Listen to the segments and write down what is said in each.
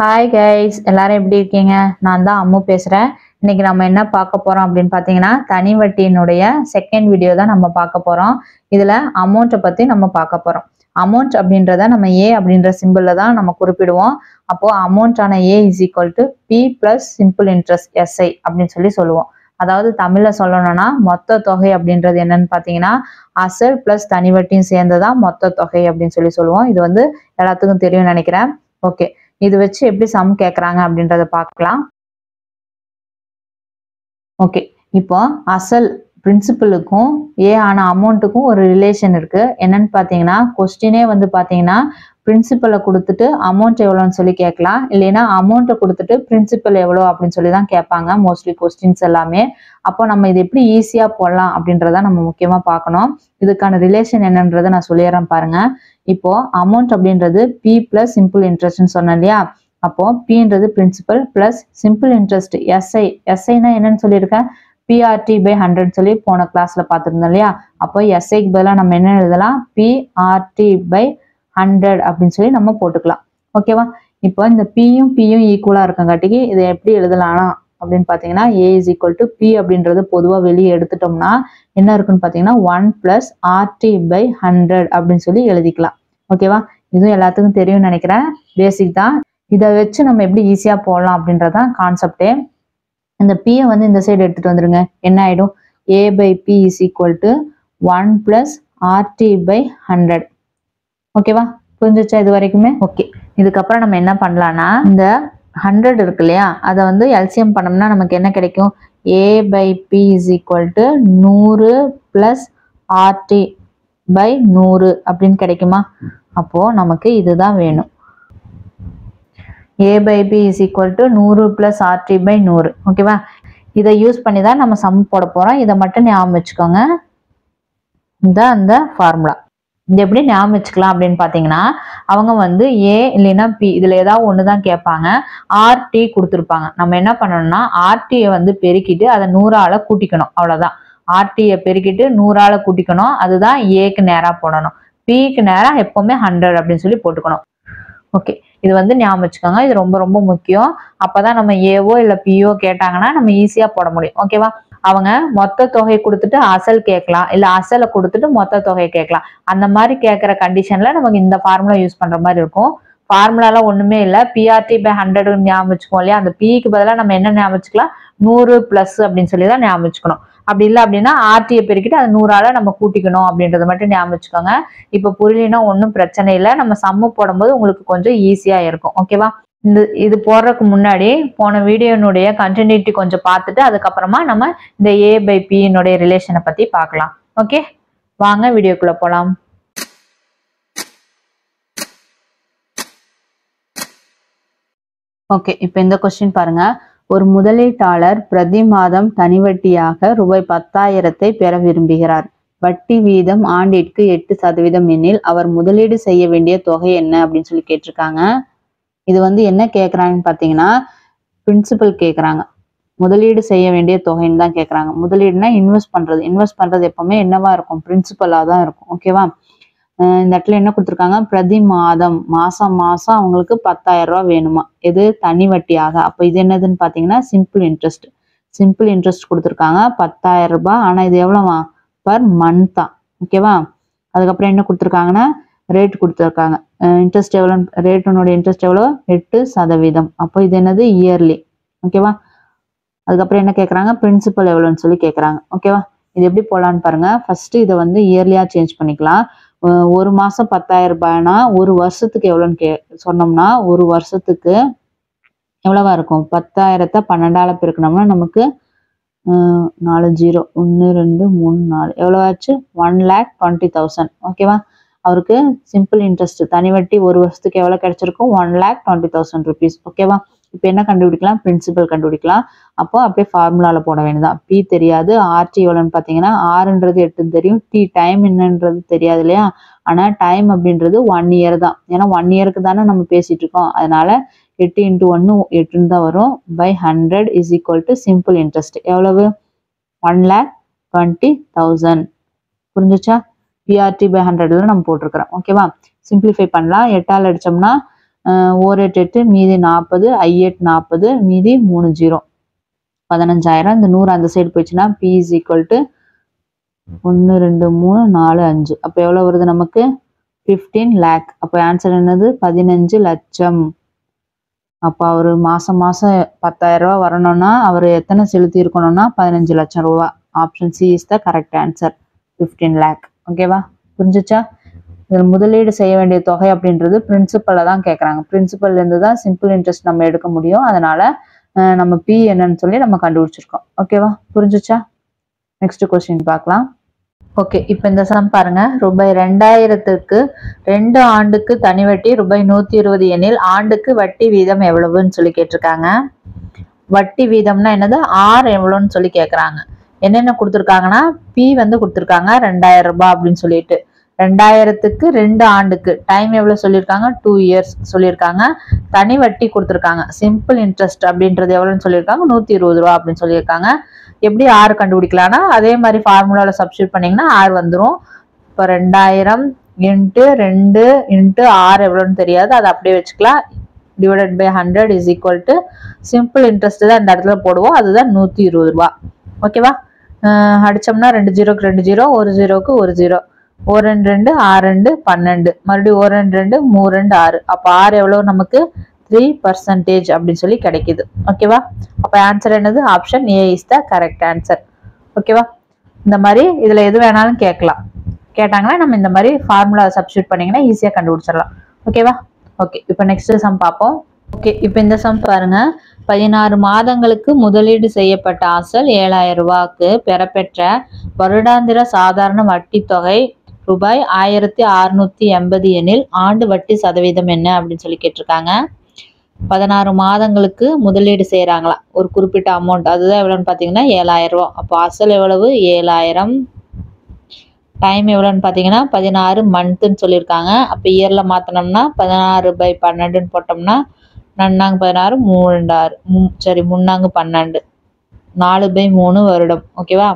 Hi guys, எல்லாரும் எப்படி இருக்கீங்க? நான் தான் அம்மு பேசுகிறேன். இன்னைக்கு நம்ம என்ன பார்க்க போகிறோம் அப்படின்னு பார்த்தீங்கன்னா, தனி வட்டியினுடைய செகண்ட் வீடியோ தான் நம்ம பார்க்க போகிறோம். இதில் அமௌண்ட்டை பற்றி நம்ம பார்க்க போகிறோம். அமௌண்ட் அப்படின்றத நம்ம ஏ அப்படின்ற சிம்பிளில் தான் நம்ம குறிப்பிடுவோம். அப்போது அமௌண்ட்டான A is equal to P plus simple interest SI அப்படின்னு சொல்லுவோம். அதாவது தமிழில் சொல்லணும்னா மொத்த தொகை அப்படின்றது என்னன்னு பார்த்தீங்கன்னா, அசல் ப்ளஸ் தனி வட்டியும் சேர்ந்ததான் மொத்த தொகை அப்படின்னு சொல்லுவோம். இது வந்து எல்லாத்துக்கும் தெரியும்னு நினைக்கிறேன். ஓகே, இது வச்சு எப்படி சம் கேட்குறாங்க அப்படின்றத பார்க்கலாம். ஓகே, இப்போ அசல் பிரின்சிபலுக்கும் ஏ ஆன அமௌண்ட்டுக்கும் ஒரு ரிலேஷன் இருக்கு. என்னன்னு பார்த்தீங்கன்னா, கொஸ்டினே வந்து பார்த்தீங்கன்னா பிரின்சிபலை கொடுத்துட்டு அமௌண்ட் எவ்வளோன்னு சொல்லி கேட்கலாம், இல்லைன்னா அமௌண்ட்டை கொடுத்துட்டு பிரின்சிபல் எவ்வளோ அப்படின்னு சொல்லி தான் கேட்பாங்க மோஸ்ட்லி கொஸ்டின்ஸ் எல்லாமே. அப்போ நம்ம இது எப்படி ஈஸியாக போடலாம் அப்படின்றத நம்ம முக்கியமாக பார்க்கணும். இதுக்கான ரிலேஷன் என்னன்றதை நான் சொல்லிடுறேன் பாருங்க. இப்போ அமௌண்ட் அப்படின்றது பி பிளஸ் சிம்பிள் இன்ட்ரெஸ்ட்னு சொன்னேன் இல்லையா? அப்போ பின்றது principal plus simple interest SI. எஸ்ஐனா என்னன்னு சொல்லியிருக்கேன், பிஆர்டி பை 100 சொல்லி போன கிளாஸ்ல பார்த்துருந்தோம் இல்லையா? அப்போ எஸ்ஐக்கு பதிலாக நம்ம என்ன எழுதலாம், பிஆர்டி பை 100 அப்படின்னு சொல்லி நம்ம போட்டுக்கலாம். ஓகேவா? இப்போ இந்த பியும் ஈக்குவலா இருக்கங்காட்டிக்கு இதை எப்படி எழுதலாம் அப்படின்னு பார்த்தீங்கன்னா, ஏ இஸ் ஈக்குவல் டு பி அப்படின்றது பொதுவாக வெளியே எடுத்துட்டோம்னா என்ன இருக்குன்னு பார்த்தீங்கன்னா 1 பிளஸ் ஆர்டி பை 100 அப்படின்னு சொல்லி எழுதிக்கலாம். ஓகேவா? இதுவும் எல்லாத்துக்கும் தெரியும்னு நினைக்கிறேன், பேசிக் தான். இதை வச்சு நம்ம எப்படி ஈஸியாக போடலாம் அப்படின்றதான் கான்செப்டே. இந்த பியை வந்து இந்த சைடு எடுத்துட்டு வந்துருங்க. என்ன ஆயிடும், A by B is equal to 1 plus RT by 100. ஓகேவா? புரிஞ்சிச்சா இது வரைக்குமே? ஓகே, இதுக்கப்புறம் நம்ம என்ன பண்ணலாம்னா, இந்த 100 இருக்கு இல்லையா, அதை வந்து எல்சிஎம் பண்ணோம்னா நமக்கு என்ன கிடைக்கும், A by B is equal to 100 plus RT by 100 அப்படின்னு கிடைக்குமா? அப்போ நமக்கு இதுதான் வேணும். A by B is equal to 100 plus RT by 100. ஓகேவா? இதை யூஸ் பண்ணி தான் நம்ம சம் போட போறோம். இதை மட்டும் ஞாபகம் வச்சுக்கோங்க. இந்த அந்த ஃபார்முலா இது எப்படி ஞாபகம் வச்சுக்கலாம் அப்படின்னு பார்த்தீங்கன்னா, அவங்க வந்து ஏ இல்லைன்னா பி இதில் ஏதாவது ஒன்று தான் கேட்பாங்க. ஆர்டி கொடுத்துருப்பாங்க. நம்ம என்ன பண்ணணும்னா ஆர்டியை வந்து பெருக்கிட்டு அதை 100ஆல் கூட்டிக்கணும். அவ்வளோதான். ஆர்டியை பெருக்கிட்டு 100ஆல் கூட்டிக்கணும். அதுதான் ஏக்கு நேராக போடணும். பிக்கு நேராக எப்போவுமே 100 அப்படின்னு சொல்லி போட்டுக்கணும். ஓகே, இது வந்து ஞாபகம் வச்சுக்கோங்க. இது ரொம்ப ரொம்ப முக்கியம். அப்போதான் நம்ம ஏவோ இல்லை பியோ கேட்டாங்கன்னா நம்ம ஈஸியாக போட முடியும். ஓகேவா? அவங்க மொத்த தொகை கொடுத்துட்டு அசல் கேட்கலாம், இல்ல அசலை கொடுத்துட்டு மொத்த தொகையை கேட்கலாம். அந்த மாதிரி கேட்கிற கண்டிஷன்ல நமக்கு இந்த ஃபார்முலா யூஸ் பண்ற மாதிரி இருக்கும். ஃபார்முலாலாம் ஒண்ணுமே இல்லை, பிஆர்டி பை 100 ஞாபகம் வச்சுக்கோம் இல்லையா? அந்த பிக்கு பதிலாக நம்ம என்ன ஞாபகம் வச்சுக்கலாம், 100 பிளஸ் அப்படின்னு சொல்லி தான் ஞாபகம் வச்சுக்கணும். அப்படி இல்லை அப்படின்னா ஆர்டியை பெருக்கிட்டு அது 100ஆல நம்ம கூட்டிக்கணும் அப்படின்றத மட்டும் ஞாபகம் வச்சுக்கோங்க. இப்போ புரியலன்னா ஒன்றும் பிரச்சனை இல்லை, நம்ம சம்மு போடும்போது உங்களுக்கு கொஞ்சம் ஈஸியா இருக்கும். ஓகேவா? இது போடுறதுக்கு முன்னாடி போன வீடியோனுடைய கண்டினியூட்டி கொஞ்சம் பார்த்துட்டு அதுக்கப்புறமா நம்ம இந்த ஏ பை பின்னுடைய ரிலேஷனை பத்தி பார்க்கலாம். ஓகே, வாங்க வீடியோக்குள்ள போலாம். ஓகே, இப்போ இந்த கொஸ்டின் பாருங்க. ஒரு முதலீட்டாளர் பிரதி மாதம் தனி வட்டியாக ரூபாய் 10,000 பெற விரும்புகிறார். வட்டி வீதம் ஆண்டிற்கு 8% எனில் அவர் முதலீடு செய்ய வேண்டிய தொகை என்ன அப்படின்னு சொல்லி கேட்டிருக்காங்க. இது வந்து என்ன கேட்குறாங்கன்னு பார்த்தீங்கன்னா, பிரின்சிபல் கேட்குறாங்க. முதலீடு செய்ய வேண்டிய தொகைன்னு தான் கேட்குறாங்க. முதலீடுனா இன்வெஸ்ட் பண்ணுறது எப்பவுமே என்னவா இருக்கும், பிரின்சிபலாக தான் இருக்கும். ஓகேவா? இந்த இடத்துல என்ன கொடுத்துருக்காங்க, பிரதி மாதம் மாதம் அவங்களுக்கு 10,000 ரூபா வேணுமா, எது தனி வட்டியாக. அப்போ இது என்னதுன்னு பார்த்தீங்கன்னா சிம்பிள் இன்ட்ரெஸ்ட் கொடுத்துருக்காங்க 10,000 ரூபாய். ஆனால் இது எவ்வளோவா, பர் மந்த் தான். ஓகேவா? அதுக்கப்புறம் என்ன கொடுத்துருக்காங்கன்னா ரேட் கொடுத்துருக்காங்க. இன்ட்ரெஸ்ட் எவ்வளோ, ரேட்டுனுடைய இன்ட்ரெஸ்ட் எவ்வளோ, 8%. அப்போ இது என்னது, இயர்லி. ஓகேவா? அதுக்கப்புறம் என்ன கேட்குறாங்க, பிரின்சிபல் எவ்வளோன்னு சொல்லி கேட்குறாங்க. ஓகேவா? இது எப்படி போடலான்னு பாருங்க. ஃபர்ஸ்ட் இதை வந்து இயர்லியா சேஞ்ச் பண்ணிக்கலாம். ஒரு மாதம் 10,000 ரூபாய்னா ஒரு வருஷத்துக்கு எவ்வளோன்னு சொன்னோம்னா ஒரு வருஷத்துக்கு எவ்வளவா இருக்கும், 10,000 12ஆல் பெருக்கணும்னா நமக்கு 4 0 1 2 3 4 எவ்வளோ ஆச்சு, 1,20,000. ஓகேவா? அவருக்கு சிம்பிள் இன்ட்ரெஸ்ட் தனி வட்டி ஒரு வருஷத்துக்கு எவ்வளோ கிடைச்சிருக்கும், 1,20,000 ருபீஸ். ஓகேவா? இப்போ என்ன கண்டுபிடிக்கலாம், பிரின்சிபல் கண்டுபிடிக்கலாம். அப்போ அப்படியே ஃபார்முலாவில் போட வேண்டியதான். பி தெரியாது, ஆர்டி எவ்வளோன்னு பார்த்தீங்கன்னா ஆறுன்றது 8 தெரியும், டி டைம் என்னன்றது தெரியாது இல்லையா? ஆனால் டைம் அப்படின்றது 1 இயர் தான். ஏன்னா 1 இயருக்கு தானே நம்ம பேசிட்டு இருக்கோம். அதனால 8 × 1 8 தான் வரும். By 100 is equal to simple interest எவ்வளவு, 1,20,000. புரிஞ்சுச்சா? பிஆர்டி பை 100 நம்ம போட்டிருக்கிறோம். ஓகேவா? சிம்பிளிஃபை பண்ணலாம். 8ஆல் அடிச்சோம்னா ஓர் 8 8 மீதி 40, I 8 40, மீதி 3 0 15,000. இந்த 100 அந்த சைடு போயிடுச்சுன்னா P is equal to 1 2 3 4 5. அப்போ எவ்வளோ வருது நமக்கு 15 lakh. அப்போ ஆன்சர் என்னது 15 லட்சம். அப்போ அவர் மாதம் 10,000 ரூபா வரணும்னா அவர் எத்தனை செலுத்தி இருக்கணும்னா 15 லட்சம் ரூபா. Option C is the correct answer 15 lakh. ஓகேவா, புரிஞ்சிச்சா? இதில் முதலீடு செய்ய வேண்டிய தொகை அப்படின்றது பிரின்சிபல்ல தான் கேட்குறாங்க. பிரின்சிபல்லேருந்து தான் சிம்பிள் இன்ட்ரெஸ்ட் நம்ம எடுக்க முடியும். அதனால நம்ம பி என்னன்னு சொல்லி நம்ம கண்டுபிடிச்சிருக்கோம். ஓகேவா, புரிஞ்சிச்சா? நெக்ஸ்ட் கொஸ்டின் பார்க்கலாம். ஓகே, இப்போ இந்த சம் பாருங்க. ரூபாய் 2000க்கு 2 ஆண்டுக்கு தனி வட்டி ரூபாய் 120 எனில் ஆண்டுக்கு வட்டி வீதம் எவ்வளவுன்னு சொல்லி கேட்டிருக்காங்க. வட்டி வீதம்னா என்னது, ஆர் எவ்வளோன்னு சொல்லி கேட்குறாங்க. என்னென்ன கொடுத்துருக்காங்கன்னா பி வந்து கொடுத்துருக்காங்க 2000 ரூபாய் அப்படின்னு சொல்லிட்டு. 2000க்கு 2 ஆண்டுக்கு டைம் எவ்வளவு சொல்லியிருக்காங்க 2 இயர்ஸ் சொல்லியிருக்காங்க. தனி வட்டி கொடுத்துருக்காங்க. சிம்பிள் இன்ட்ரெஸ்ட் அப்படின்றது எவ்வளோன்னு சொல்லியிருக்காங்க 120 ரூபா அப்படின்னு சொல்லியிருக்காங்க. எப்படி ஆறு கண்டுபிடிக்கலாம்னா அதே மாதிரி ஃபார்முலாவில் சப்ஸ்டியூட் பண்ணிங்கன்னா ஆறு வந்துடும். இப்போ 2000 இன்ட்டு 2 இன்ட்டு ஆறு எவ்வளோன்னு தெரியாது, அதை அப்படியே வச்சுக்கலாம். Divided by 100 is equal to simple interest தான் இந்த இடத்துல போடுவோம், அதுதான் 120 ரூபா. ஓகேவா, அடிச்சோம்னா 2 0க்கு 2 0, 1 0க்கு 1 0, 1 2 2 6 2 12, மறுபடியும் 1 2 2 3 2 6. அப்போ ஆறு எவ்வளோ நமக்கு 3% அப்படின்னு சொல்லி கிடைக்குது. ஓகேவா, அப்போ ஆன்சர் என்னது option A is the correct answer. ஓகேவா, இந்த மாதிரி இதில் எது வேணாலும் கேட்கலாம். கேட்டாங்கன்னா நம்ம இந்த மாதிரி ஃபார்முலா சப்ஸ்டியூட் பண்ணிங்கன்னா ஈஸியாக கண்டுபிடிச்சிடலாம். ஓகேவா, ஓகே, இப்போ நெக்ஸ்ட் சம் பார்ப்போம். ஓகே, இப்போ இந்த சம் பாருங்க. 16 மாதங்களுக்கு முதலீடு செய்யப்பட்ட அசல் 7000 ரூபாய்க்கு பெறப்பெற்ற வருடாந்திர சாதாரண வட்டி தொகை ரூபாய் 1680 எனில் ஆண்டு வட்டி சதவீதம் என்ன அப்படின்னு சொல்லி கேட்டிருக்காங்க. 16 மாதங்களுக்கு முதலீடு செய்யறாங்களா ஒரு குறிப்பிட்ட அமௌண்ட், அதுதான் எவ்வளோன்னு பார்த்தீங்கன்னா 7000 ரூபா. அப்போ அசல் எவ்வளவு 7000, டைம் எவ்வளோன்னு பார்த்தீங்கன்னா 16 மந்த்துன்னு சொல்லியிருக்காங்க. அப்போ இயரில் மாற்றினோம்னா 16/12ன்னு போட்டோம்னா 4×16 3×6 12, 4/3 வருடம். ஓகேவா,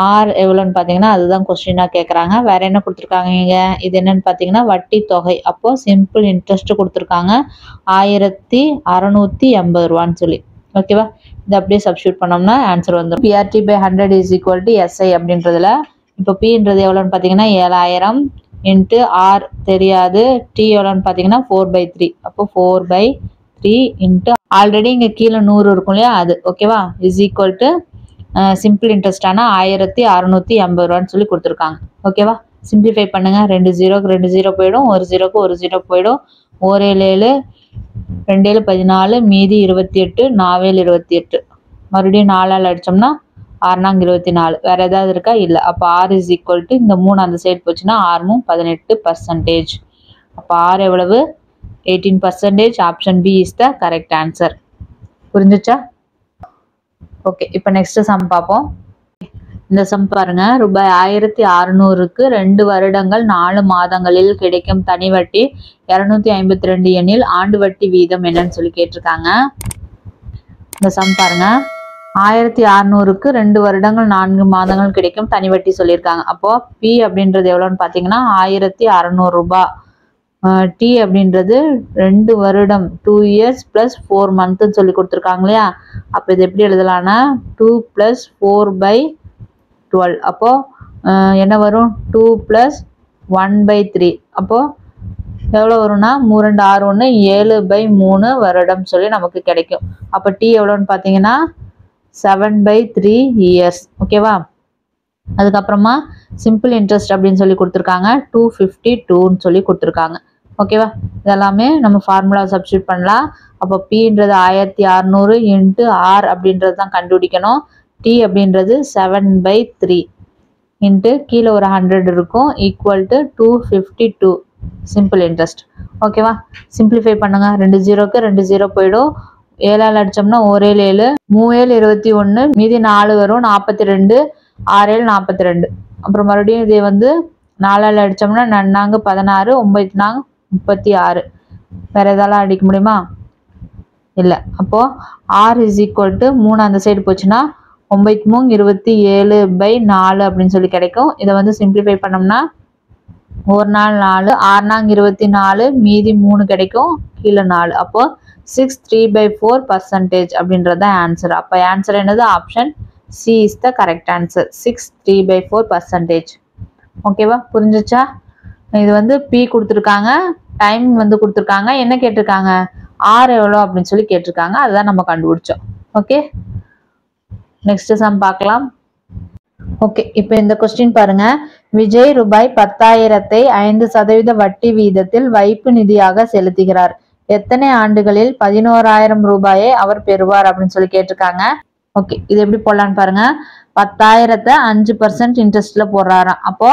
ஆர் எவ்வளோன்னு பார்த்தீங்கன்னா அதுதான் கொஸ்டினாக கேட்குறாங்க. வேற என்ன கொடுத்துருக்காங்க இங்கே, இது என்னன்னு பார்த்தீங்கன்னா வட்டி தொகை. அப்போ சிம்பிள் இன்ட்ரெஸ்ட் கொடுத்துருக்காங்க 1680 ரூபான்னு சொல்லி. ஓகேவா, இது அப்படியே சப்ஸ்டியூட் பண்ணோம்னா ஆன்சர் வந்துடும். PRT/100 is equal to SI அப்படின்றதுல இப்போ பின்றது எவ்வளோன்னு பார்த்தீங்கன்னா 7000 இன்ட்டு ஆர் தெரியாது, டி எவ்வளோன்னு பார்த்தீங்கன்னா 4/3. அப்போ 4/3 இன்ட்டு ஆல்ரெடி இங்கே கீழே 100 இருக்கும் இல்லையா அது. ஓகேவா, இஸ் ஈக்குவல் டு சிம்பிள் இன்ட்ரெஸ்டான 1680 ரூபான்னு சொல்லி கொடுத்துருக்காங்க. ஓகேவா, சிம்பிளிஃபை பண்ணுங்க. 2 0க்கு 2 0 போயிடும், 1 0க்கு 1 0 போயிடும். 1 7 2 7 14, மீதி 28, 4 28. மறுபடியும் 4ஆல் அடிச்சோம்னா 6 24. வேற ஏதாவது இருக்கா, இல்லை. அப்போ ஆர் இஸ் ஈக்குவல் டு இந்த 3 அந்த சைடு போச்சுன்னா 6 18%. அப்போ ஆர் எவ்வளவு 18%. Option B is the correct answer. புரிஞ்சுச்சா? ஓகே, இப்போ நெக்ஸ்ட் சம் பார்ப்போம். இந்த சம் பாருங்க. ரூபாய் 1600க்கு 2 வருடங்கள் 4 மாதங்களில் கிடைக்கும் தனி வட்டி 252 எனில் ஆண்டு வட்டி வீதம் என்னன்னு சொல்லி கேட்டிருக்காங்க. இந்த சம் பாருங்க. 1600க்கு 2 வருடங்கள் 4 மாதங்கள் கிடைக்கும் தனி வட்டி சொல்லியிருக்காங்க. அப்போ பி அப்படின்றது எவ்வளோன்னு பார்த்தீங்கன்னா 1600 ரூபாய். டி அப்படின்றது 2 வருடம் 2 இயர்ஸ் + 4 மந்த்னு சொல்லி கொடுத்துருக்காங்க இல்லையா. அப்போ இது எப்படி எழுதலாம்னா 2 + 4/12. அப்போ என்ன வரும் 2 + 1/3. அப்போ எவ்வளோ வரும்னா 3 2 6 1 7/3 வருடம் சொல்லி நமக்கு கிடைக்கும். அப்போ டி எவ்வளோன்னு பார்த்தீங்கன்னா 7/3 இயர்ஸ். ஓகேவா, அதுக்கப்புறமா சிம்பிள் இன்ட்ரெஸ்ட் அப்படின்னு சொல்லி கொடுத்துருக்காங்க 252ன்னு சொல்லி கொடுத்துருக்காங்க. ஓகேவா, இதெல்லாமே நம்ம ஃபார்முலா சப்ஸ்டியூட் பண்ணலாம். அப்போ பின்றது 1600 இன்ட்டு ஆர் அப்படின்றது தான் கண்டுபிடிக்கணும். டி அப்படின்றது 7/3 இன்ட்டு கீழே ஒரு 100 இருக்கும் ஈக்குவல் டு 252 சிம்பிள் இன்ட்ரெஸ்ட். ஓகேவா, சிம்பிளிஃபை பண்ணுங்க. 2 0க்கு 2 0 போயிடும். 7ஆல் அடிச்சோம்னா 1 7 7 3 21, மீதி 4 வரும் 42, 6 42. அப்புறம் மறுபடியும் இதே வந்து 4ஆல் அடிச்சோம்னா 4 16, 9 36. வேற எதாலும் அடிக்க முடியுமா, இல்லை. அப்போ ஆர் இஸ் ஈக்குவல் டு 3 அந்த சைடு போச்சுன்னா 9 3 27/4 அப்படின்னு சொல்லி கிடைக்கும். இதை வந்து சிம்பிளிஃபை பண்ணோம்னா ஒரு நாள் 4, 6 நாங்க 24, மீதி 3 கிடைக்கும், கீழே 4. அப்போ 6 3/4% அப்படின்றது ஆன்சர். அப்போ ஆன்சர் என்னது? Option C is the correct answer. 6 3/4%. ஓகேவா? புரிஞ்சுச்சா? இது வந்து பி கொடுத்துருக்காங்க, டைம் வந்து கொடுத்துருக்காங்க, என்ன கேட்டிருக்காங்க? ஆர் எவ்வளோ அப்படின்னு சொல்லி கேட்டிருக்காங்க. அதுதான் நம்ம கண்டுபிடிச்சோம். ஓகே, நெக்ஸ்ட் சம் பார்க்கலாம். ஓகே, இப்போ இந்த கொஸ்டின் பாருங்க. விஜய் ரூபாய் 10,000-ஐ 5% வட்டி வீதத்தில் வைப்பு நிதியாக செலுத்துகிறார். எத்தனை ஆண்டுகளில் 11,000 ரூபாயை அவர் பெறுவார் அப்படின்னு சொல்லி கேட்டிருக்காங்க. ஓகே, இது எப்படி போடலான்னு பாருங்க. 10,000-ஐ 5% இன்ட்ரெஸ்ட்ல போடுறாராம். அப்போ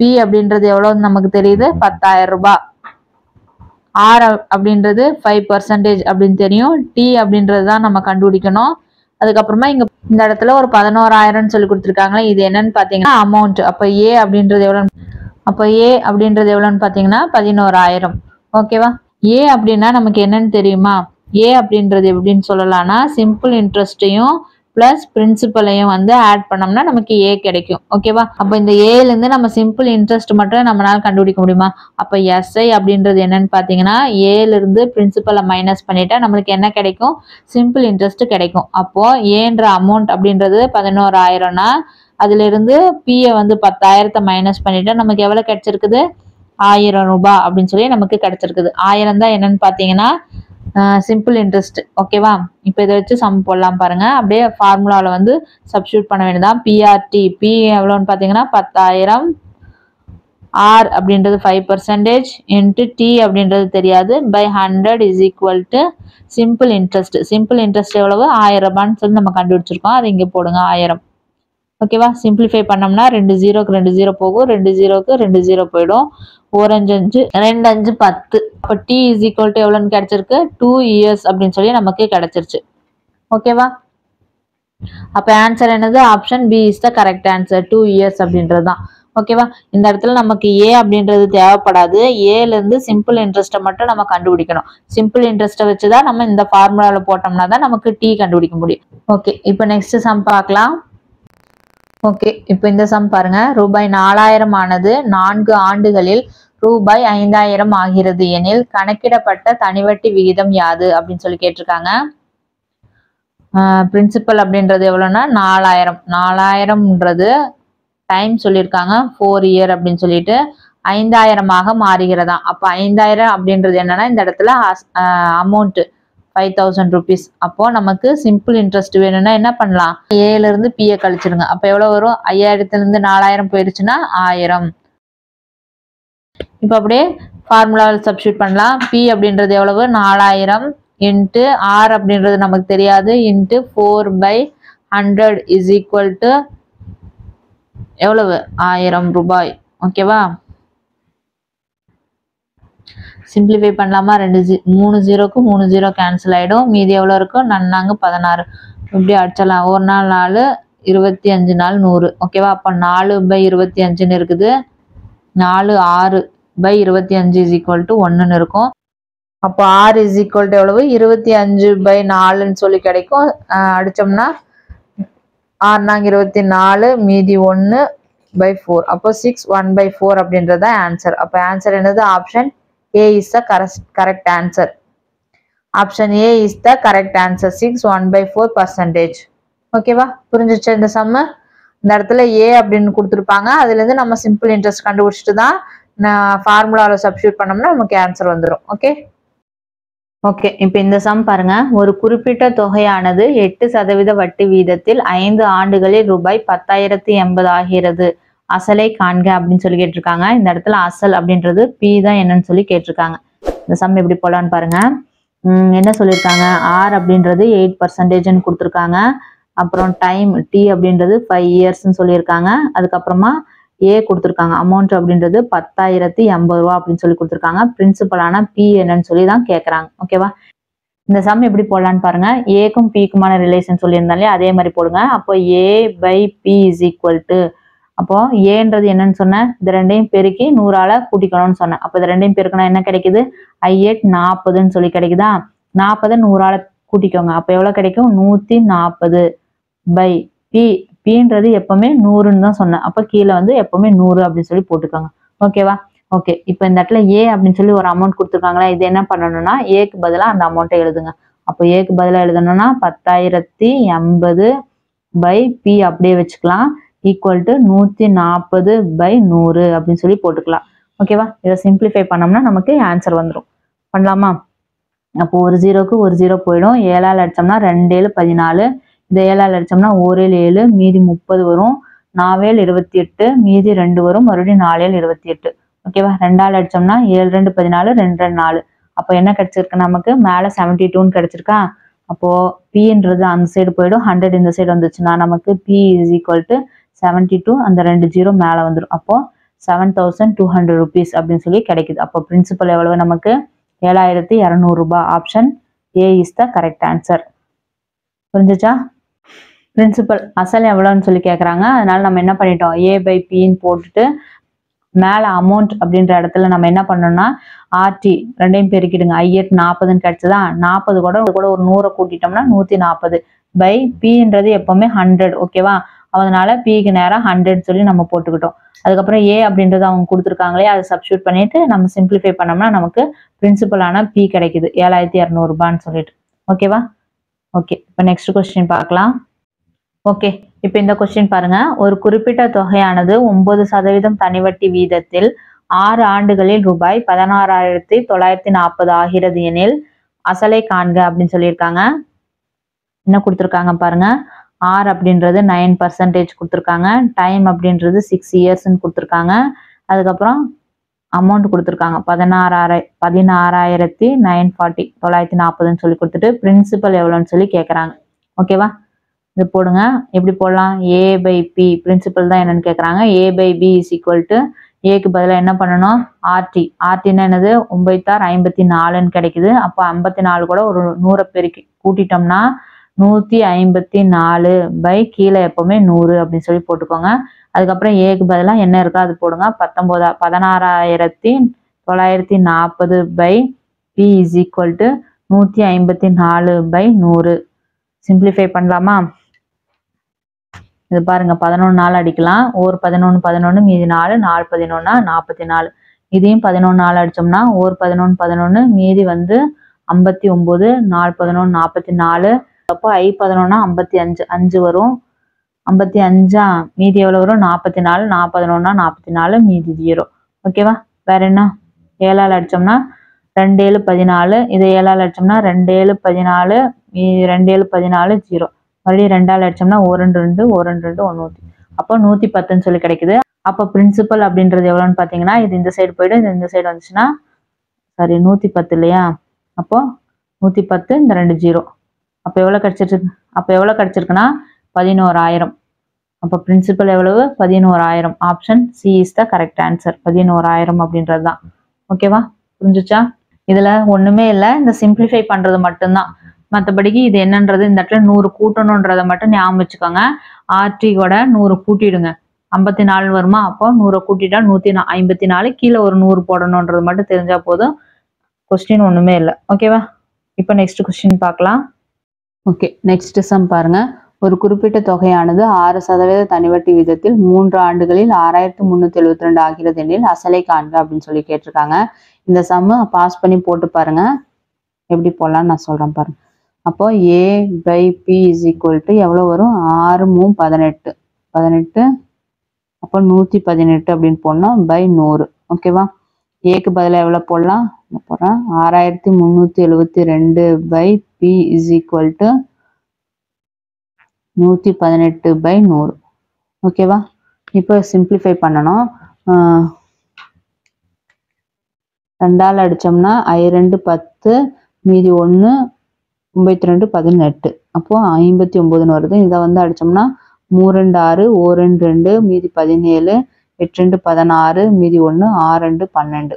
பி அப்படின்றது எவ்வளவு நமக்கு தெரியுது? 10,000 ரூபாய். ஆர் அப்படின்றது 5% அப்படின்னு தெரியும். டி அப்படின்றது தான் நம்ம கண்டுபிடிக்கணும். அதுக்கப்புறமா இங்க இந்த இடத்துல ஒரு 11,000 சொல்லி கொடுத்துருக்காங்களே, இது என்னன்னு பாத்தீங்கன்னா அமௌண்ட். அப்ப ஏ அப்படின்றது எவ்வளவு? அப்ப ஏ அப்படின்றது எவ்வளவுன்னு பாத்தீங்கன்னா 11,000. ஓகேவா? ஏ அப்படின்னா நமக்கு என்னன்னு தெரியுமா? ஏ அப்படின்றது எப்படின்னு சொல்லலாம்னா சிம்பிள் இன்ட்ரெஸ்டையும் பிளஸ் பிரின்சிபலையும் வந்து ஆட் பண்ணோம்னா நமக்கு ஏ கிடைக்கும். ஓகேவா? அப்ப இந்த ஏல இருந்து நம்ம சிம்பிள் இன்ட்ரெஸ்ட் மட்டும் நம்மளால கண்டுபிடிக்க முடியுமா? அப்ப எஸ்ஐ அப்படின்றது என்னன்னு பாத்தீங்கன்னா ஏல இருந்து பிரின்சிபலை மைனஸ் பண்ணிட்டா நம்மளுக்கு என்ன கிடைக்கும்? சிம்பிள் இன்ட்ரெஸ்ட் கிடைக்கும். அப்போ ஏன்ற அமௌண்ட் அப்படின்றது 11,000னா அதுல இருந்து பிஏ வந்து 10,000 மைனஸ் பண்ணிட்டா நமக்கு எவ்வளவு கிடைச்சிருக்குது? 1000 ரூபாய் அப்படின்னு சொல்லி நமக்கு கிடைச்சிருக்குது. 1000 தான் என்னன்னு பாத்தீங்கன்னா சிம்பிள் இன்ட்ரெஸ்ட். ஓகேவா? இப்போ இதை வச்சு சம் போடலாம் பாருங்க. அப்படியே ஃபார்முலாவில் வந்து சப்ஸ்டியூட் பண்ண வேண்டியதான். பிஆர்டி, பி எவ்வளோன்னு பார்த்தீங்கன்னா 10,000, ஆர் அப்படின்றது 5% இன்ட்டு டி அப்படின்றது தெரியாது, by 100 is equal to simple interest. Simple interest எவ்வளவு? 1000 ரூபான்னு சொல்லி நம்ம கண்டுபிடிச்சிருக்கோம். அது இங்கே போடுங்க 1000. ஓகேவா? சிம்பிளிஃபை பண்ணோம்னா 2 0க்கு 2 0 போகும், 2 0க்கு 2 0 போயிடும். 4 5 5 2 5 10. அப்போ டி இஸ் ஈக்குவல் டு எவ்வளோன்னு கிடைச்சிருக்கு? 2 இயர்ஸ் அப்படின்னு சொல்லி நமக்கு கிடைச்சிருச்சு. ஓகேவா? அப்போ ஆன்சர் என்னது? Option B is the correct answer. 2 years அப்படின்றது தான். ஓகேவா? இந்த இடத்துல நமக்கு ஏ அப்படின்றது தேவைப்படாது. ஏல இருந்து சிம்பிள் இன்ட்ரெஸ்ட்டை மட்டும் நம்ம கண்டுபிடிக்கணும். சிம்பிள் இன்ட்ரெஸ்ட்டை வச்சுதான் நம்ம இந்த ஃபார்முலாவில் போட்டோம்னா தான் நமக்கு டி கண்டுபிடிக்க முடியும். ஓகே, இப்போ நெக்ஸ்ட் சம் பார்க்கலாம். ஓகே, இப்போ இந்த சம் பாருங்க. ரூபாய் 4,000 ஆனது 4 ஆண்டுகளில் ரூபாய் 5,000 ஆகிறது எனில் கணக்கிடப்பட்ட தனிவட்டி விகிதம் யாது அப்படின்னு சொல்லி கேட்டிருக்காங்க. பிரின்சிபல் அப்படின்றது எவ்வளோன்னா 4,000. 4,000ன்றது டைம் சொல்லியிருக்காங்க 4 இயர் அப்படின்னு சொல்லிட்டு 5,000 மாறுகிறதா. அப்போ 5,000 அப்படின்றது என்னன்னா இந்த இடத்துல அமௌண்ட் 5,000 rupees. அப்போ நமக்கு சிம்பிள் இன்ட்ரெஸ்ட் வேணும்னா என்ன பண்ணலாம்? ஏல இருந்து பிஏ கழிச்சிருங்க. அப்போ எவ்வளவு வரும்? 5,000ல இருந்து 4,000 போயிடுச்சுன்னா 1000. இப்போ அப்படியே ஃபார்முலாவில் சப்ஸ்டியூட் பண்ணலாம். பி அப்படின்றது எவ்வளவு? 4,000 இன்ட்டு ஆர் அப்படின்றது நமக்கு தெரியாது, இன்ட்டு 4/100 இஸ் ஈக்குவல் டு எவ்வளவு? 1000 ரூபாய். ஓகேவா? சிம்பிளிஃபை பண்ணலாமா? 3 0க்கு 3 0 கேன்சல் ஆகிடும். மீதி எவ்வளோ இருக்கும்? 4 இப்படி அடிச்சலாம். ஒரு நாள் 4, 25 நாள் 100. ஓகேவா? அப்போ 4/25ன்னு இருக்குது. 4 6/25 இஸ் ஈக்குவல் டு 1ன்னு இருக்கும். அப்போ ஆர் இஸ் ஈக்குவல் டு எவ்வளவு? 25/4ன்னு சொல்லி கிடைக்கும். அடிச்சோம்னா 6 நாங்க 24, மீதி 1/4. அப்போ 6 1/4 அப்படின்றத ஆன்சர். அப்போ ஆன்சர் என்னது? Option A is the correct answer. Option A is the correct answer. 6 1/4%. ஓகேவா? புரிஞ்சிச்சு இந்த சம்ம? இந்த இடத்துல A அப்படின்னு கொடுத்துருப்பாங்க. அதுல இருந்து நம்ம சிம்பிள் இன்ட்ரெஸ்ட் கண்டுபிடிச்சிட்டு தான் ஃபார்முலாவில் சப்ஸ்டியூட் பண்ணோம்னா நமக்கு ஆன்சர் வந்துடும். ஓகே ஓகே, இப்போ இந்த சம் பாருங்க. ஒரு குறிப்பிட்ட தொகையானது 8% வட்டி வீதத்தில் 5 ஆண்டுகளில் ரூபாய் 10,080 ஆகிறது. அசலை காண்க அப்படின்னு சொல்லி கேட்டிருக்காங்க. இந்த இடத்துல அசல் அப்படின்றது பி தான் என்னன்னு சொல்லி கேட்டிருக்காங்க. இந்த சம் எப்படி போலான்னு பாருங்க. என்ன சொல்லியிருக்காங்க? ஆர் அப்படின்றது 8%ன்னு கொடுத்துருக்காங்க. அப்புறம் டைம் டி அப்படின்றது 5 இயர்ஸ்ன்னு சொல்லியிருக்காங்க. அதுக்கப்புறமா ஏ கொடுத்துருக்காங்க. அமௌண்ட் அப்படின்றது 10,080 ரூபா அப்படின்னு சொல்லி கொடுத்துருக்காங்க. பிரின்சிபலான பி என்னன்னு சொல்லி தான் கேட்குறாங்க. ஓகேவா? இந்த சம் எப்படி போடலான்னு பாருங்க. ஏக்கும் பிக்குமான ரிலேஷன் சொல்லியிருந்தாலே அதே மாதிரி போடுங்க. அப்போ A/P இஸ் ஈக்குவல் டு, அப்போ ஏன்றது என்னன்னு சொன்னேன்? இந்த ரெண்டையும் பெருக்கி 100ஆல கூட்டிக்கணும்னு சொன்னேன். அப்போ இந்த ரெண்டையும் பெருக்கணும் என்ன கிடைக்குது? 8 40ன்னு சொல்லி கிடைக்குதா? 40 100ஆல கூட்டிக்கோங்க. அப்போ எவ்வளோ கிடைக்கும்? 140 பை பி. பின்றது எப்பவுமே 100ன்னு தான் சொன்னேன். அப்போ கீழே வந்து எப்பவுமே 100 அப்படின்னு சொல்லி போட்டுக்கோங்க. ஓகேவா? ஓகே. இப்போ இந்த இடத்துல ஏ அப்படின்னு சொல்லி ஒரு அமௌண்ட் கொடுத்துருக்காங்களா, இது என்ன பண்ணணும்னா ஏக்கு பதிலாக அந்த அமௌண்ட்டை எழுதுங்க. அப்போ ஏக்கு பதிலாக எழுதணும்னா 10,080 பை பி அப்படியே வச்சுக்கலாம். ஈக்குவல் டு 140/100 அப்படின்னு சொல்லி போட்டுக்கலாம். ஓகேவா? இதை சிம்பிளிஃபை பண்ணோம்னா நமக்கு ஆன்சர் வந்துடும். பண்ணலாமா? அப்போ ஒரு ஜீரோக்கு ஒரு ஜீரோ போயிடும். 7ஆல் அடிச்சோம்னா 2 7 14. இந்த 7ஆல் அடிச்சோம்னா 1 7 7 மீதி 30 வரும். 4 7 28 மீதி 2 வரும். மறுபடியும் 4 7 28. ஓகேவா? 2ஆல் அடிச்சோம்னா 7 2 14 2 2 4. அப்போ என்ன கிடைச்சிருக்கு நமக்கு? மேலே 72ன்னு கிடைச்சிருக்கா? அப்போ பின்றது அந்த சைடு போயிடும். 100 இந்த சைடு வந்துச்சுன்னா நமக்கு பி இஸ் ஈக்குவல் டு 72. அந்த 2 ஜீரோ மேலே வந்துடும். அப்போ 7,200 rupees அப்படின்னு சொல்லி கிடைக்குது. அப்போ பிரின்சிபல் எவ்வளவு நமக்கு? 7,200 ரூபாய். Option A is the correct answer. புரிஞ்சுச்சா? பிரின்சிபல் அசல் எவ்வளோன்னு சொல்லி கேட்குறாங்க. அதனால நம்ம என்ன பண்ணிட்டோம்? ஏ பை பின்னு போட்டுட்டு மேலே அமௌண்ட் அப்படின்ற இடத்துல நம்ம என்ன பண்ணோம்னா ஆர்டி ரெண்டையும் பெருக்கிடுங்க. 5/8 40ன்னு கிடைச்சதா? 40 கூட ஒரு 100 கூட்டிட்டோம்னா 140 பை பின்றது எப்பவுமே 100. ஓகேவா? அதனால பிக்கு நேரம் 100 சொல்லி நம்ம போட்டுக்கிட்டோம். அதுக்கப்புறம் ஏ அப்படின்றது அவங்க கொடுத்துருக்காங்களே, அதை சப்ஸ்டியூட் பண்ணிட்டு நம்ம சிம்பிளிஃபை பண்ணோம்னா நமக்கு பிரின்சிபலான பி கிடைக்குது 7,200 ரூபான்னு சொல்லிட்டு. ஓகேவா? ஓகே. இப்போ நெக்ஸ்ட் கொஸ்டின் பார்க்கலாம். ஓகே. இப்போ இந்த கொஸ்டின் பாருங்க. ஒரு குறிப்பிட்ட தொகையானது 9% தனி வட்டி வீதத்தில் 6 ஆண்டுகளில் ரூபாய் 16,940 ஆகிறது எனில் அசலை காண்க அப்படின்னு சொல்லியிருக்காங்க. என்ன கொடுத்துருக்காங்க பாருங்க. ஆர் அப்படின்றது 9% கொடுத்துருக்காங்க. டைம் அப்படின்றது 6 இயர்ஸ்ன்னு கொடுத்துருக்காங்க. அதுக்கப்புறம் அமௌண்ட் கொடுத்துருக்காங்க 16,940 சொல்லி கொடுத்துட்டு பிரின்சிபல் எவ்வளோன்னு சொல்லி கேட்குறாங்க. ஓகேவா? இது போடுங்க. எப்படி போடலாம்? ஏ பை பி பிரின்சிபல் தான் என்னன்னு கேட்குறாங்க. A by B is equal to ஏக்கு பதிலாக என்ன பண்ணணும்? ஆர்டி. ஆர்டின்னு என்னது? 9,54ன்னு கிடைக்குது. அப்போ 54 கூட ஒரு 100 பெருக்கி கூட்டிட்டோம்னா 154 பை கீழே எப்பவுமே 100 அப்படின்னு சொல்லி போட்டுக்கோங்க. அதுக்கப்புறம் ஏக்கு பதிலாக என்ன இருக்கோ அது போடுங்க. 16,940 by B is equal to 154/100. Simplify பண்ணலாமா? இது பாருங்க 11 நாள் அடிக்கலாம். ஒரு 11 11 மீதி 4 4 11 44. இதையும் 11 நாள் அடிச்சோம்னா ஒரு 11 11 மீதி வந்து 59 4 11 44. அப்போ ஐ 11 55 5 வரும். 55 மீதி எவ்வளவு வரும்? 44 4 11 44 மீதி 0. ஓகேவா? வேற என்ன? 7ஆல் அடிச்சோம்னா 2 7 14. இதை 7ஆல் அடிச்சோம்னா 2 7 14 மீதி 2 7 14 0. மறுபடியும் 2ஆல் அடிச்சோம்னா 1 2 2 1 2 2 100. அப்போ 110ன்னு சொல்லி கிடைக்குது. அப்போ பிரின்சிபல் அப்படின்றது எவ்வளோன்னு பார்த்தீங்கன்னா இது இந்த சைடு போயிடும். இது இந்த சைடு வந்துச்சுன்னா சாரி 110 இல்லையா? அப்போ 110 இந்த 2 0. அப்போ எவ்வளோ கிடைச்சிருக்கு? அப்போ எவ்வளோ கிடைச்சிருக்குன்னா 11,000. அப்போ பிரின்சிபல் எவ்வளவு? 11,000. Option C is the correct answer. 11,000 அப்படின்றது தான். ஓகேவா? புரிஞ்சுச்சா? இதுல ஒண்ணுமே இல்லை, இந்த சிம்பிளிஃபை பண்றது மட்டும்தான். மற்றபடிக்கு இது என்னன்றது இந்த இடத்துல 100 கூட்டணுன்றதை மட்டும் ஞாபகம் வச்சுக்கோங்க. ஆர்டி கூட 100 கூட்டிடுங்க. 54 வருமா? அப்போ 100 கூட்டிட்டா 154. கீழே ஒரு 100 போடணுன்றது மட்டும் தெரிஞ்சா போதும். கொஸ்டின் ஒண்ணுமே இல்லை. ஓகேவா? இப்போ நெக்ஸ்ட் கொஸ்டின் பார்க்கலாம். ஓகே. நெக்ஸ்ட் சம் பாருங்க. ஒரு குறிப்பிட்ட தொகையானது 6% தனிவட்டி வீதத்தில் 3 ஆண்டுகளில் 6,372 ஆகிறது எனில் அசலை காண்க அப்படின்னு சொல்லி கேட்டிருக்காங்க. இந்த சம்ம பாஸ் பண்ணி போட்டு பாருங்க. எப்படி போடலாம்னு நான் சொல்றேன் பாருங்க. அப்போ A by B is equal to எவ்வளோ வரும்? 6 3 18 18. அப்போ 118 அப்படின்னு போடணும் பை 100. ஓகேவா? ஏக்கு பதிலாக எவ்வளோ போடலாம்? போடுறேன் 6,372 by B is equal to 118/100. ஓகேவா? இப்போ சிம்பிளிஃபை பண்ணணும். 2ஆல் அடிச்சோம்னா I 2 10 மீதி 1 92 18. அப்போ 59ன்னு வருது. இதை வந்து அடிச்சோம்னா 3 2 6 1 2 2 மீதி 17 8 2 16 மீதி 1 6 2 12.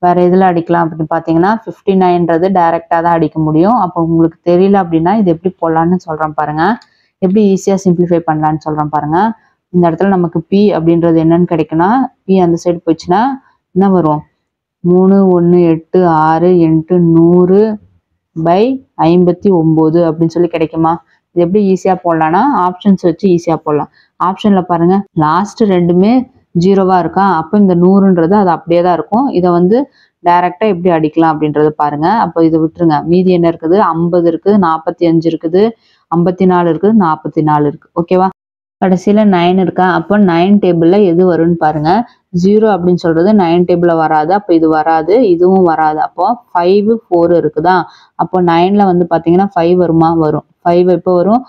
வேற எதுல அடிக்கலாம் அப்படின்னு பார்த்தீங்கன்னா 59ன்றது டைரக்டா தான் அடிக்க முடியும். அப்போ உங்களுக்கு தெரியல அப்படின்னா இது எப்படி போடலான்னு சொல்றேன் பாருங்க. எப்படி ஈஸியா சிம்பிளிஃபை பண்ணலான்னு சொல்றேன் பாருங்க. இந்த இடத்துல நமக்கு பி அப்படின்றது என்னன்னு கிடைக்குன்னா பி அந்த சைடு போச்சுன்னா என்ன வரும்? 3 1 8 6 8 100 பை 59 அப்படின்னு சொல்லி கிடைக்குமா? இது எப்படி ஈஸியா போடலாம்னா ஆப்ஷன்ஸ் வச்சு ஈஸியா போடலாம். ஆப்ஷன்ல பாருங்க லாஸ்ட் ரெண்டுமே ஜீரோவா இருக்கா? அப்போ இந்த 100ன்றது அது அப்படியே தான் இருக்கும். இதை வந்து டைரக்டா எப்படி அடிக்கலாம் அப்படின்றத பாருங்க. அப்போ இதை விட்டுருங்க. மீதி என்ன இருக்குது? 50 இருக்குது, 45 இருக்குது, 54 இருக்குது, 44 இருக்கு. ஓகேவா? கடைசியில 9 இருக்கா? அப்போ 9 டேபிள்ல எது வரும்னு பாருங்க. 0 அப்படின்னு சொல்றது 9 டேபிள்ல வராது. அப்போ இது வராது, இதுவும் வராது. அப்போ 5, 4 இருக்குதா? அப்போ 9ல வந்து பாத்தீங்கன்னா 5 வருமா? வரும். 5 எப்போ வரும்?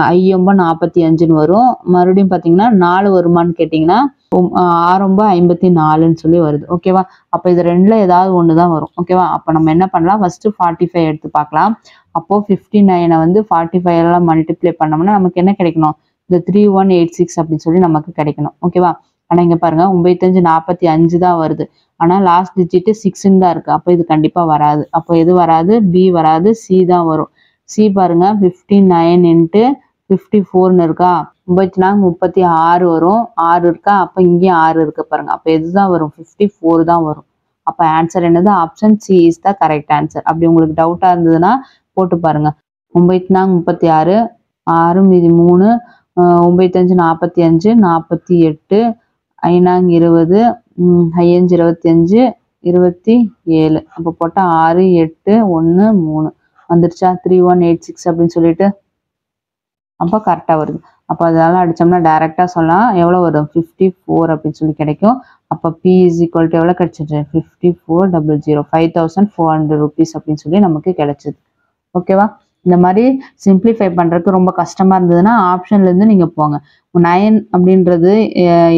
5 45ன்னு வரும். மறுபடியும் பாத்தீங்கன்னா 4 வருமான்னு கேட்டீங்கன்னா 6 54ன்னு சொல்லி வருது. ஓகேவா? அப்போ இது ரெண்டுல ஏதாவது ஒண்ணுதான் வரும். ஓகேவா? அப்போ நம்ம என்ன பண்ணலாம்? ஃபர்ஸ்ட் 45 எடுத்து பார்க்கலாம். அப்போ 59 வந்து 45 எல்லாம் மல்டிப்ளை பண்ணோம்னா நமக்கு என்ன கிடைக்கணும்? இந்த 3186 அப்படின்னு சொல்லி நமக்கு கிடைக்கணும். ஓகேவா? ஆனா இங்க பாருங்க 95 45 தான் வருது. ஆனா லாஸ்ட் டிஜிட் 6ன்னு தான் இருக்கு. அப்போ இது கண்டிப்பா வராது. அப்போ எது வராது? பி வராது, சி தான் வரும். சி பாருங்க 59 இன்ட்டு 54ன்னு இருக்கா? 94 36 வரும். 6 இருக்கா? அப்போ இங்கேயும் 6 இருக்கு பாருங்க. அப்போ எதுதான் வரும்? 54 தான் வரும். அப்போ ஆன்சர் என்னது? Option C is the correct answer. அப்படி உங்களுக்கு டவுட்டா இருந்ததுன்னா போட்டு பாருங்க. 94 36, 6 மீதி 3, 95 45, 48, 5 20, 5 25, 27. அப்போ போட்டா 6 8 1 3 வந்துருச்சா? 3186 அப்படின்னு சொல்லிட்டு அப்போ கரெக்டா வருது. அப்போ அதெல்லாம் அடிச்சோம்னா டைரக்டா சொல்லலாம். எவ்வளவு வரும்? 54 அப்படின்னு சொல்லி கிடைக்கும். அப்போ பி இஸ் ஈக்குவல் டு எவ்வளவு கிடைச்சிச்சு? 5400, 5400 rupees அப்படின்னு சொல்லி நமக்கு கிடைச்சது. ஓகேவா? இந்த மாதிரி சிம்பிளிஃபை பண்றதுக்கு ரொம்ப கஷ்டமா இருந்ததுன்னா ஆப்ஷன்ல இருந்து நீங்க போங்க. 9 அப்படின்றது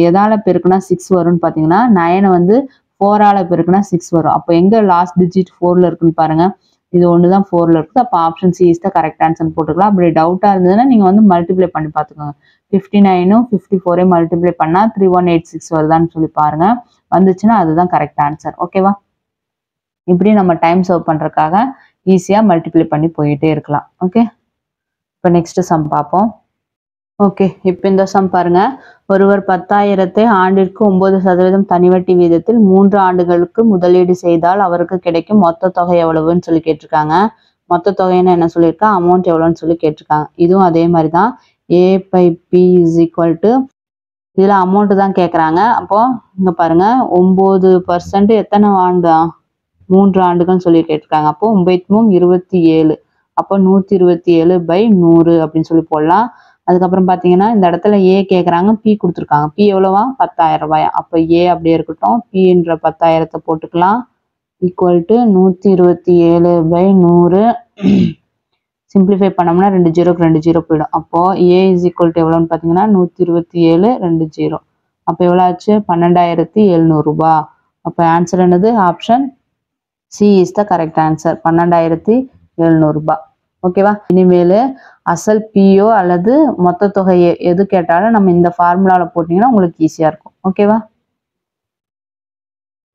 எதால பெருக்குனா 6 வரும்னு பாத்தீங்கன்னா 9 வந்து 4ஆல பெருக்குனா 6 வரும். அப்போ எங்க லாஸ்ட் டிஜிட் 4ல இருக்குன்னு பாருங்க. இது ஒண்ணுதான் 4ல இருக்குது. அப்போ option C is the correct answer போட்டுக்கலாம். அப்படி டவுட்டா இருந்ததுன்னா நீங்க வந்து மல்டிப்ளை பண்ணி பாத்துக்கோங்க. 59ம் 54ஐயும் மல்டிப்ளை பண்ணா 3186 வருதான்னு சொல்லி பாருங்க. வந்துச்சுன்னா அதுதான் கரெக்ட் ஆன்சர். ஓகேவா? இப்படி நம்ம டைம் சேவ் பண்றதுக்காக ஈஸியா மல்டிப்ளை பண்ணி போயிட்டே இருக்கலாம். ஓகே, இப்போ நெக்ஸ்ட் சம் பார்ப்போம். ஓகே, இப்போ இந்த சம் பாருங்க. ஒருவர் 10,000 ஆண்டிற்கு 9% தனி வட்டி வீதத்தில் 3 ஆண்டுகளுக்கு முதலீடு செய்தால் அவருக்கு கிடைக்கும் மொத்த தொகை எவ்வளவுன்னு சொல்லி கேட்டிருக்காங்க. மொத்த தொகைன்னு என்ன சொல்லியிருக்கா? அமௌண்ட் எவ்வளோன்னு சொல்லி கேட்டிருக்காங்க. இதுவும் அதே மாதிரி தான். A by P is equal to இதுல அமௌண்ட் தான் கேட்குறாங்க. அப்போ இங்க பாருங்க 9% எத்தனை ஆண்டு? 3 ஆண்டுகள்னு சொல்லி கேட்டிருக்காங்க. அப்போ 9 27. அப்போ 127/100 அப்படின்னு சொல்லி போடலாம். அதுக்கப்புறம் பாத்தீங்கன்னா இந்த இடத்துல ஏ கேட்குறாங்க, பி கொடுத்துருக்காங்க. பி எவ்வளவா? 10,000 ரூபாயா? அப்போ ஏ அப்படியே இருக்கட்டும். பின்ற 10,000 போட்டுக்கலாம். Equal to 127/100. சிம்பிளிஃபை பண்ணோம்னா 2 ஜீரோக்கு 2 ஜீரோ போயிடும். அப்போ ஏ இஸ் ஈக்குவல் டு எவ்வளோன்னு பார்த்தீங்கன்னா 127 2 ஜீரோ. அப்போ எவ்வளோ ஆச்சு? 12,700 ரூபாய். அப்போ ஆன்சர் என்னது? Option C is the correct answer. 12,700 ரூபாய். ஓகேவா? இனிமேல் அசல் பியோ அல்லது மொத்த தொகையை எது கேட்டாலும் நம்ம இந்த ஃபார்முலாவில் போட்டிங்கன்னா உங்களுக்கு ஈஸியாக இருக்கும். ஓகேவா?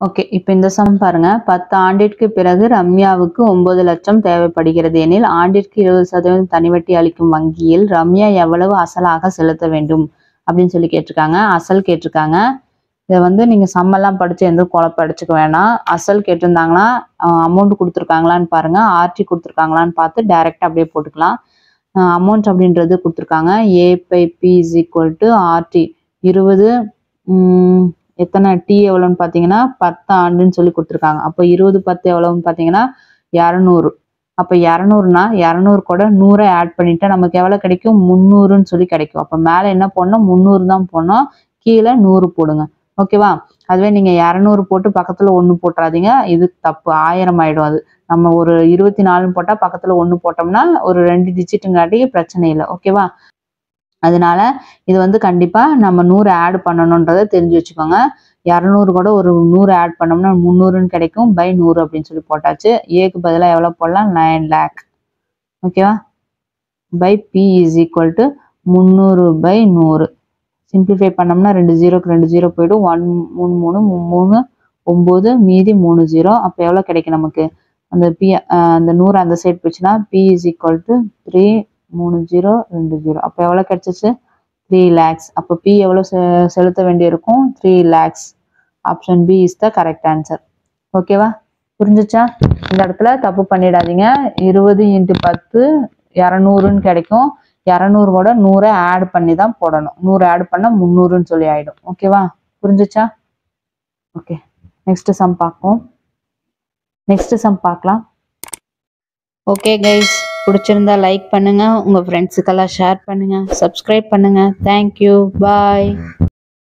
ஓகே, இப்போ இந்த சம் பாருங்க. 10 ஆண்டிற்கு பிறகு ரம்யாவுக்கு 9 லட்சம் தேவைப்படுகிறது எனில் ஆண்டிற்கு 20% தனிவட்டி அளிக்கும் வங்கியில் ரம்யா எவ்வளவு அசலாக செலுத்த வேண்டும் அப்படின்னு சொல்லி கேட்டிருக்காங்க. அசல் கேட்டிருக்காங்க. இதை வந்து நீங்க சம்மெல்லாம் படிச்சு எந்த குழப்பம் அடிச்சுக்க வேணாம். அசல் கேட்டிருந்தாங்கன்னா அமௌண்ட் கொடுத்துருக்காங்களான்னு பாருங்க, ஆர்டி கொடுத்துருக்காங்களான்னு பார்த்து டைரக்டா அப்படியே போட்டுக்கலாம். அமௌண்ட் அப்படின்றது கொடுத்துருக்காங்க. A by B is equal to RT 20. எத்தனை டி எவ்வளோன்னு பார்த்தீங்கன்னா 10 ஆண்டுன்னு சொல்லி கொடுத்துருக்காங்க. அப்போ 20 10 எவ்வளோன்னு பார்த்தீங்கன்னா 200. அப்போ 200னா 200 கூட 100 ஆட் பண்ணிட்டா நமக்கு எவ்வளோ கிடைக்கும்? 300ன்னு சொல்லி கிடைக்கும். அப்போ மேலே என்ன போடணும்? 300 தான் போடணும். கீழே 100 போடுங்க. ஓகேவா? அதுவே நீங்க 200 போட்டு பக்கத்துல 1 போட்டுறாதீங்க. இது தப்பு. 1000 ஆயிடும். அது நம்ம ஒரு 24 போட்டா பக்கத்துல 1 போட்டோம்னா ஒரு 2 டிஜிட்டுங்காட்டி பிரச்சனை இல்லை. ஓகேவா? அதனால இது வந்து கண்டிப்பா நம்ம 100 ஆட் பண்ணணும்ன்றதை தெரிஞ்சு வச்சுக்கோங்க. 200 கூட ஒரு 100 ஆட் பண்ணோம்னா 300ன்னு கிடைக்கும். பை 100 அப்படின்னு சொல்லி போட்டாச்சு. ஏக்கு பதிலாக எவ்வளவு போடலாம்? 9 lakh. ஓகேவா? By B is equal to 300/100. Simplify பண்ணோம்னா 2 ஜீரோக்கு 2 ஜீரோ போயிடும். 1 3 3 9 மீதி 3 ஜீரோ. அப்போ எவ்வளோ கிடைக்கும் நமக்கு? அந்த பி அந்த 100 அந்த சைட் போச்சுன்னா பி இஸ் ஈக்குவல் டு 3 3 0 2 0. அப்போ எவ்வளோ கிடைச்சிச்சு? 3 lakhs. அப்போ பி எவ்வளோ செலுத்த வேண்டியிருக்கும்? 3 lakhs. Option B is the correct answer. ஓகேவா? புரிஞ்சுச்சா? இந்த இடத்துல தப்பு பண்ணிடாதீங்க. 20 × 10 200ன்னு கிடைக்கும். 200 கூட 100 ஆட் பண்ணி தான் போடணும். 100 ஆட் பண்ணா 300ன்னு சொல்லி ஆயிடும். ஓகேவா? புரிஞ்சுச்சா? ஓகே, நெக்ஸ்ட் சம் பார்ப்போம். நெக்ஸ்ட் சம் பார்க்கலாம். ஓகே கைஸ், பிடிச்சிருந்தா லைக் பண்ணுங்க, உங்க ஃப்ரெண்ட்ஸுக்கெல்லாம் ஷேர் பண்ணுங்க, சப்ஸ்கிரைப் பண்ணுங்க. தேங்க்யூ, பாய்.